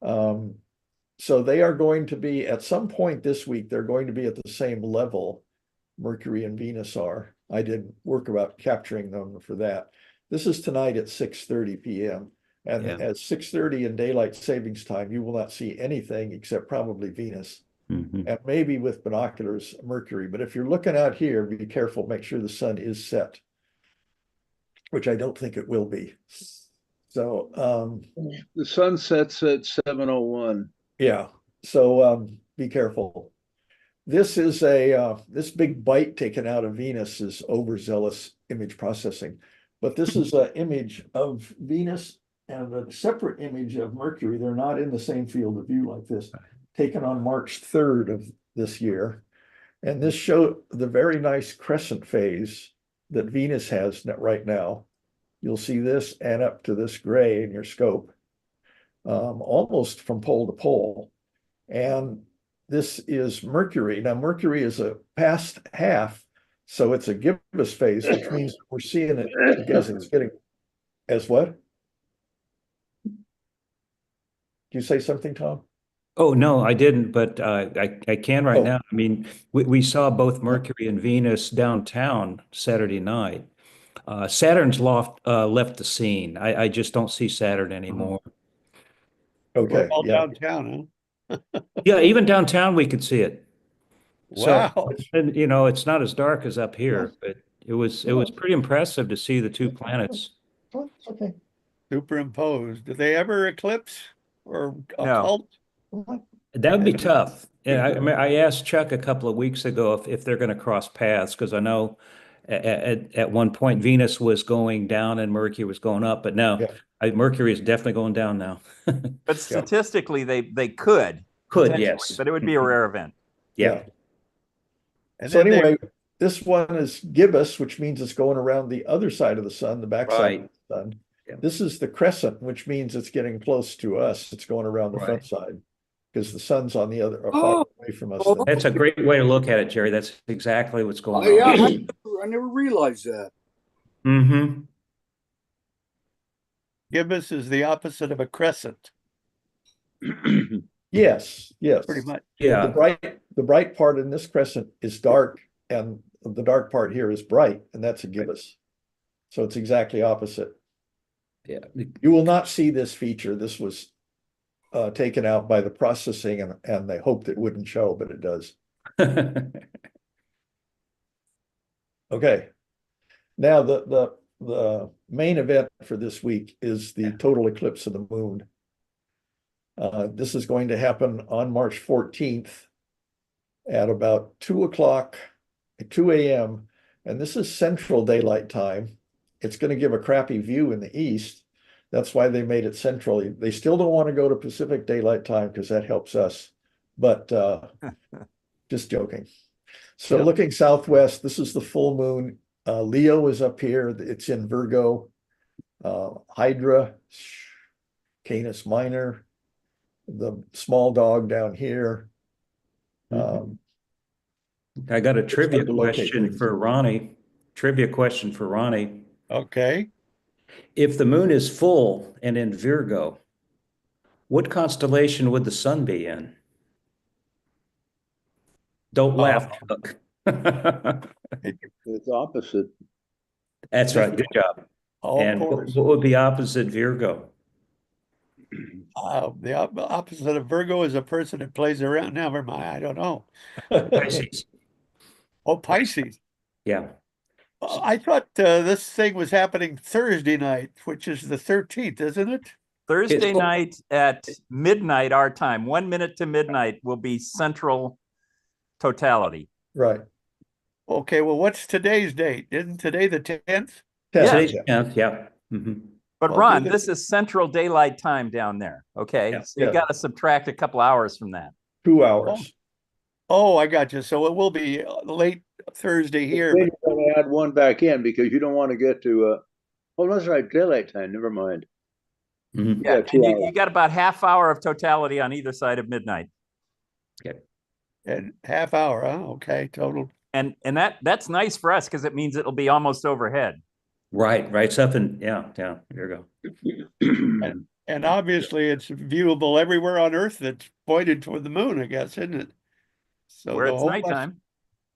So they are going to be, at some point this week, they're going to be at the same level Mercury and Venus are. I did work about capturing them for that. This is tonight at 6:30 p.m. And Yeah. at 6:30 in daylight savings time, you will not see anything except probably Venus. Mhm. and maybe with binoculars, Mercury. But if you're looking out here, be careful, make sure the sun is set, which I don't think it will be. So, The sun sets at 7:01. yeah, so be careful. This is this big bite taken out of Venus is overzealous image processing, but this is an image of Venus and a separate image of Mercury. They're not in the same field of view like this, taken on March 3rd of this year. And this showed the very nice crescent phase that Venus has right now. You'll see this and up to this gray in your scope, almost from pole to pole. And this is Mercury. Now, Mercury is a past half, so it's a gibbous phase, which means we're seeing it as it's getting as what? Did you say something, Tom? Oh, no, I didn't, but I can right Oh. now. I mean, we saw both Mercury and Venus downtown Saturday night. Saturn's left the scene. I just don't see Saturn anymore. Okay, All yeah. downtown, huh? Yeah, even downtown we could see it. So, Wow. and it's not as dark as up here, but it was pretty impressive to see the two planets. Okay. Superimposed. Do they ever eclipse or No. occult? That would be tough. And I mean, I asked Chuck a couple of weeks ago if they're going to cross paths, because I know at one point Venus was going down and Mercury was going up, but no, Mercury is definitely going down now. But statistically, they could. Could, yes. But it would be a rare event. Yeah. And So then they- anyway, this one is gibbous, which means it's going around the other side of the sun, the backside of the sun. Yeah. This is the crescent, which means it's getting close to us. It's going around the front side because the sun's on the other, farther away from us. than- That's a great way to look at it, Jerry. That's exactly what's Oh, going yeah, on. I never realized that. Mm-hmm. gibbous is the opposite of a crescent, Yes, yes. pretty much. Yeah. The bright part in this crescent is dark, and the dark part here is bright, and that's a gibbous. So it's exactly opposite. Yeah. You will not see this feature. This was taken out by the processing, and they hoped it wouldn't show, but it does. Okay. Now the main event for this week is the total eclipse of the moon. This is going to happen on March 14th at about 2 a.m. And this is Central Daylight Time. It's going to give a crappy view in the east. That's why they made it central. They still don't want to go to Pacific Daylight Time because that helps us. But just joking. So looking southwest, this is the full moon. Leo is up here. It's in Virgo. Hydra, Canis Minor, the small dog down here. I got a trivia hard to locate question things. for Ronnie. Trivia question for Ronnie. Okay. If the moon is full and in Virgo, what constellation would the sun be in? Don't laugh, Chuck. It's opposite. That's right. Good job. All And fours. what would be opposite Virgo? The opposite of Virgo is a person that plays around. Never mind. I don't know. Pisces. Oh, Pisces. Yeah. I thought this thing was happening Thursday night, which is the 13th, isn't it? Thursday night at midnight, our time, 1 minute to midnight, will be central totality. Right. Okay, well, what's today's date? Isn't today the 10th? Today's 10th, yeah. Mhm. But I'll Ron, do this is central daylight time down there. Okay. Yeah. So you got to subtract a couple hours from that. 2 hours. Oh, I got you. So it will be late Thursday here. Then you're going to add one back in because you don't want to get to, oh, that's right, daylight time. Never mind. Mhm. Yeah. Yeah, 2 And hours. you got about half hour of totality on either side of midnight. And half hour, huh? Okay, total. And that's nice for us because it means it'll be almost overhead. Right. It's up in, yeah. There you go. And obviously it's viewable everywhere on Earth that's pointed toward the moon, I guess, isn't it? So Where the it's whole nighttime.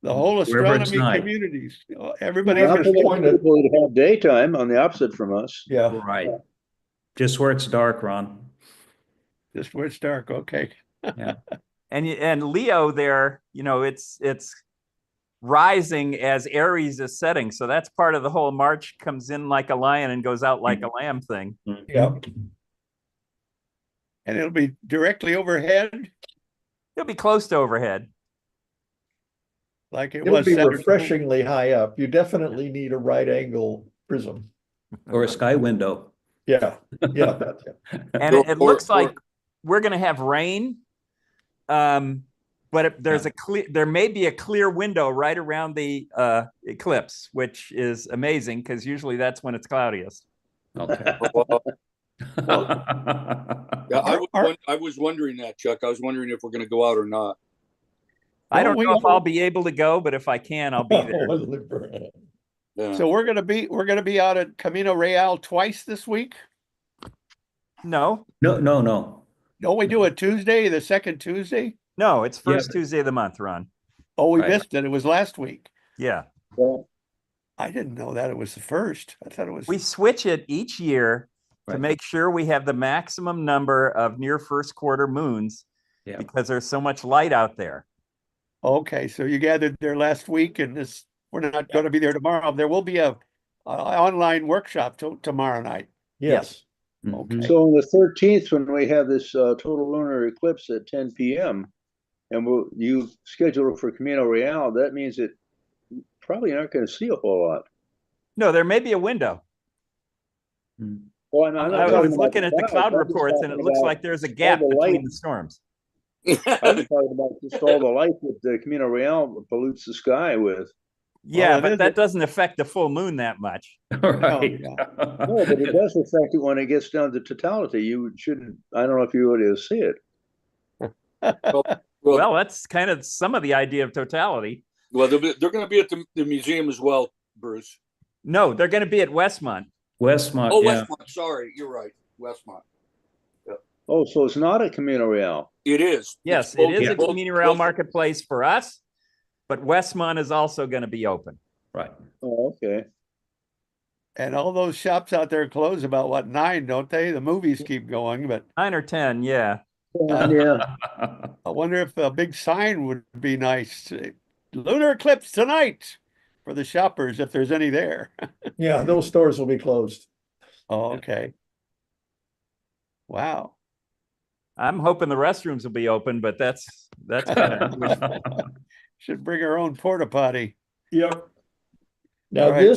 the whole Wherever it's astronomy night. communities, everybody Yeah, can but- point. People that have daytime on the opposite from us. Yeah. Right. Just where it's dark, Ron. Just where it's dark. Okay. Yeah. And Leo there, it's rising as Aries is setting. So that's part of the whole March comes in like a lion and goes out like a lamb thing. Yeah. And it'll be directly overhead, It'll be close to overhead. like it It'll was be Saturday. refreshingly high up. You definitely need a right angle prism. Or a sky window. Yeah, yeah, that's it. And it looks like we're going to have rain. But there may be a clear window right around the eclipse, which is amazing because usually that's when it's cloudiest. Okay. Yeah, I was wondering that, Chuck. I was wondering if we're going to go out or not. I don't we know if go- I'll be able to go, but if I can, I'll be there. Yeah. So we're gonna be out at Camino Real twice this week. No, No. Don't we do it Tuesday, the second Tuesday? no, it's first Tuesday of the month, Ron. Oh, we Right. missed it. It was last week. Yeah. I didn't know that it was the first. I thought it was. We switch it each year to Right. make sure we have the maximum number of near first quarter moons Yeah. because there's so much light out there. Okay, so you gathered there last week, and we're not going to be there tomorrow. There will be a online workshop tomorrow night. Yes. Okay. So on the 13th, when we have this total lunar eclipse at 10 p.m., and you schedule it for Camino Real, that means that probably not going to see a whole lot. No, there may be a window. Well, I'm not I talking was about looking at the clouds. cloud I'm just reports, and it talking looks about like there's a gap the between light. the storms. I'm talking about just all the light that the Camino Real pollutes the sky with. Yeah, it but is that doesn't affect the full moon that much. Right. yeah. No, but it does affect it when it gets down to totality. You shouldn't, I don't know if you would see it. Well, that's kind of some of the idea of totality. Well, they're going to be at the museum as well, Bruce. No, they're going to be at Westmont. Westmont. Oh, yeah. Westmont. Sorry, you're right. Westmont. Oh, so it's not a Camino Real. It is. Yes, It's it is both- a both- Camino Real both- marketplace for us, but Westmont is also going to be open. Right. Oh, okay. And all those shops out there close about what, 9, don't they? The movies keep going, but 9 or 10, yeah. Yeah. I wonder if a big sign would be nice. Lunar eclipse tonight for the shoppers, if there's any there. Yeah, those stores will be closed. Oh, okay. Wow. I'm hoping the restrooms will be open, but that's kind of wishful. Should bring our own porta potty. Yep. Now All right.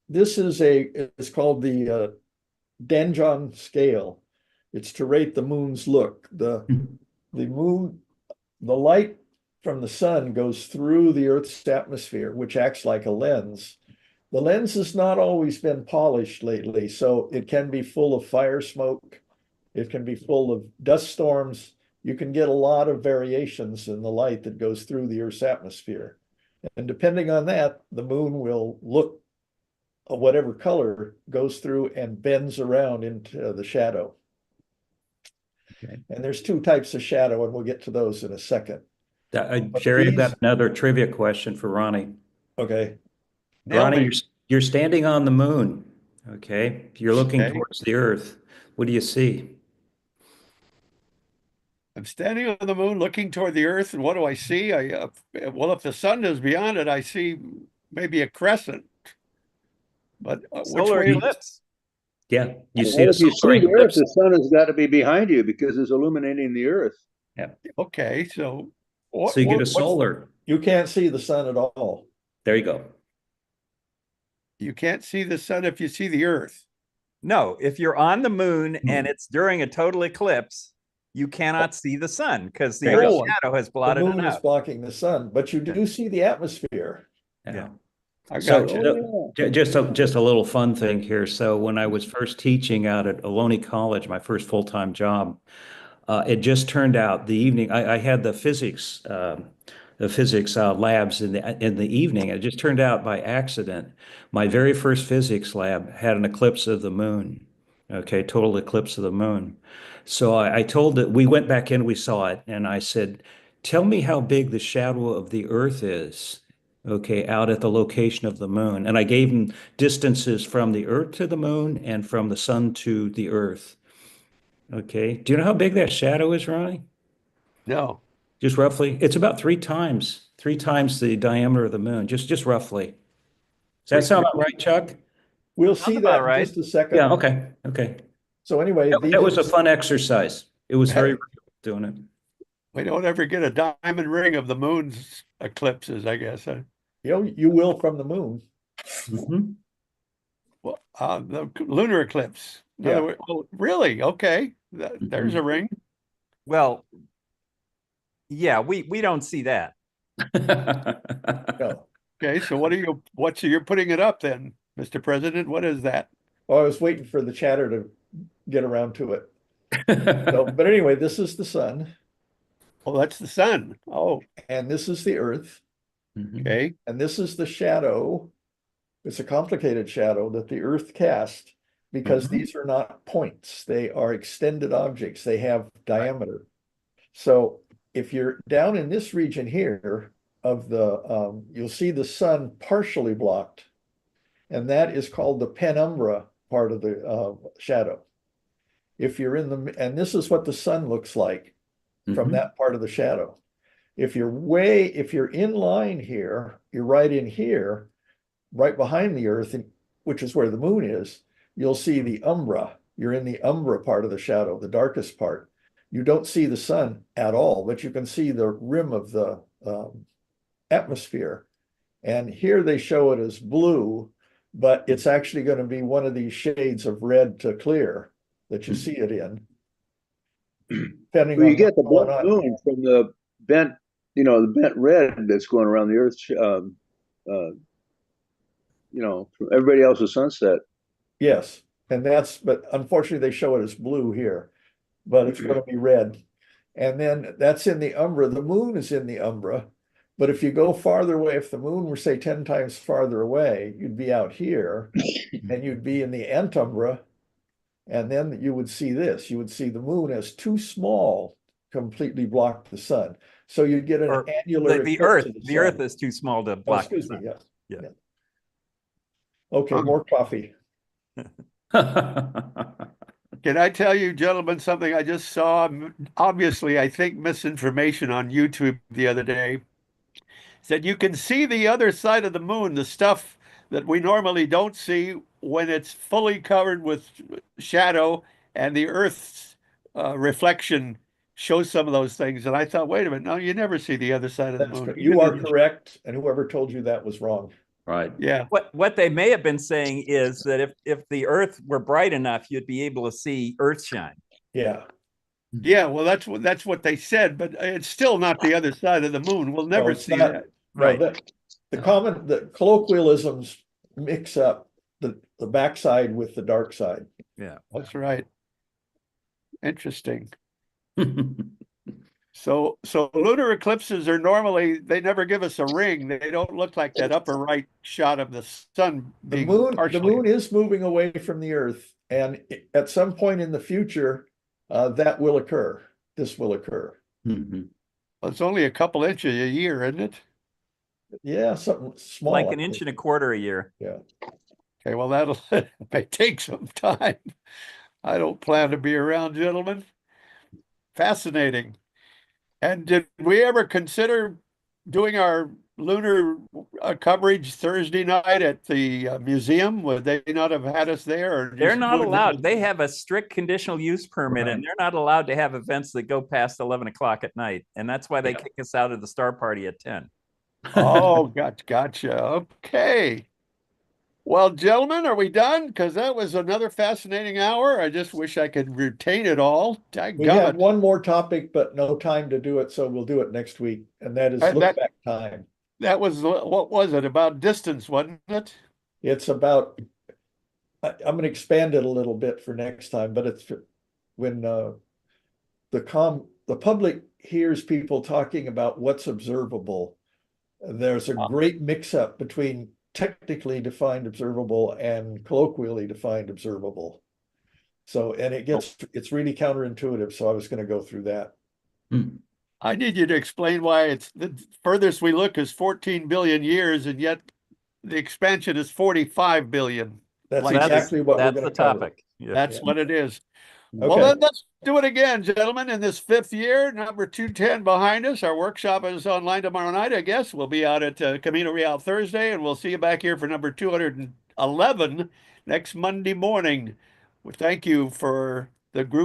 this is it's called the Danjon scale. It's to rate the moon's look. The moon, the light from the sun goes through the Earth's atmosphere, which acts like a lens. The lens has not always been polished lately, so it can be full of fire smoke. It can be full of dust storms. You can get a lot of variations in the light that goes through the Earth's atmosphere. And depending on that, the moon will look whatever color goes through and bends around into the shadow. Okay. And there's 2 types of shadow, and we'll get to those in a second. Jerry, I've got these- another trivia question for Ronnie. Okay. Ronnie, you're standing on the moon. Okay. You're looking Okay. towards the Earth. What do you see? I'm standing on the moon looking toward the earth, and what do I see? Well, if the sun is beyond it, I see maybe a crescent. But which Solar way? eclipse. Yeah, you Well, see a if you solar see the Earth, eclipse. the sun has got to be behind you because it's illuminating the Earth. Okay, so So you get a what's- solar. You can't see the sun at all. There you go. You can't see the sun if you see the earth. No, if you're on the moon and it's during a total eclipse, you cannot see the sun because the There you Earth's go. shadow has The blotted it moon is out. blocking the sun, but you do see the atmosphere. Yeah. I So got you. Oh, just a little fun thing here. So when I was first teaching out at Ohlone College, my first full-time job, it just turned out the evening I had the physics labs in the evening. It just turned out by accident. My very first physics lab had an eclipse of the moon. Okay, total eclipse of the moon. So I told it, we went back in, we saw it, and I said, tell me how big the shadow of the Earth is, okay, out at the location of the moon. And I gave them distances from the Earth to the moon and from the sun to the Earth. Okay, do you know how big that shadow is, Ronnie? No. Just roughly. It's about three times the diameter of the moon, just roughly. Does that sound about right, Chuck? We'll Sounds see about that in right. just a second. Yeah, okay, okay. So anyway, That was a fun exercise. It was very doing it. We don't ever get a diamond ring of the moon's eclipses, I guess. you will from the moon. Mhm. Well, the lunar eclipse. In Yeah. other words, oh, really? Okay. There's a ring. Well, yeah, we don't see that. No. Okay, so you're putting it up then, Mr. President? What is that? Oh, I was waiting for the chatter to get around to it. So, but anyway, this is the sun, Oh, that's the sun. Oh, and this is the earth, Mhm. okay. and this is the shadow. It's a complicated shadow that the earth cast because Mhm. these are not points. They are extended objects. They have diameter. So if you're down in this region here of the, you'll see the sun partially blocked, and that is called the penumbra part of the shadow. If you're in the, and this is what the sun looks like from Mhm. that part of the shadow. If you're in line here, you're right in here, right behind the earth, which is where the moon is, you'll see the umbra. You're in the umbra part of the shadow, the darkest part. You don't see the sun at all, but you can see the rim of the atmosphere. And here they show it as blue, but it's actually going to be one of these shades of red to clear that you see it in. Depending Well, you on get the what's bent going on. moon from the bent, the bent red that's going around the Earth. From everybody else's sunset. Yes, but unfortunately they show it as blue here, but it's going to be red. And then that's in the umbra. The moon is in the umbra. But if you go farther away, if the moon were, say, 10 times farther away, you'd be out here and you'd be in the antumbra. And then you would see this. You would see the moon as too small, completely block the sun. So you'd get an Or annular the eclipse Earth, of the sun. Earth is too small to Oh, block the excuse me, sun. yes. Yeah. Yeah. Okay, more coffee. Can I tell you, gentlemen, something I just saw? Obviously, I think misinformation on YouTube the other day. Said you can see the other side of the moon, the stuff that we normally don't see when it's fully covered with shadow and the Earth's reflection shows some of those things. And I thought, wait a minute, no, you never see the other side of the moon. You are correct, and whoever told you that was wrong. Right. Yeah. What they may have been saying is that if the Earth were bright enough, you'd be able to see Earthshine. Yeah. Yeah, well, that's what they said, but it's still not the other side of the moon. We'll never it's see not- that. Right. No, the colloquialisms mix up the backside with the dark side. Yeah. That's right. Interesting. So lunar eclipses are normally, they never give us a ring. They don't look like that upper right shot of the sun The being moon partially. is moving away from the Earth, and at some point in the future, that will occur. This will occur. Mhm. Well, it's only a couple inches a year, isn't it? Yeah, something small. Like I an inch think. and a quarter a year. Yeah. Okay, well, that'll may take some time. I don't plan to be around, gentlemen. Fascinating. And did we ever consider doing our lunar coverage Thursday night at the museum? Would they not have had us there? Or They're just not wouldn't- allowed. They have a strict conditional use permit, and they're not allowed to have events that go past 11 o'clock at night. And that's why they kick us out of the star party at 10. Oh, gotcha. Okay. Well, gentlemen, are we done? Because that was another fascinating hour. I just wish I could retain it all. We have Dadgummit. one more topic, but no time to do it, so we'll do it next week, and that is that- look back time. That was, what was it? About distance, wasn't it? It's about, I'm going to expand it a little bit for next time, but it's when the public hears people talking about what's observable, there's a great mix-up between technically defined observable and colloquially defined observable. So, and it's really counterintuitive, so I was going to go through that. I need you to explain why it's the furthest we look is 14 billion years, and yet the expansion is 45 billion. That's Like, exactly what we're That's going the to cover. topic. Yeah. That's what it is. Well, Okay. then let's do it again, gentlemen. In this 5th year, number 210 behind us. Our workshop is online tomorrow night, I guess. We'll be out at Camino Real Thursday, and we'll see you back here for number 211 next Monday morning. Well, thank you for the group.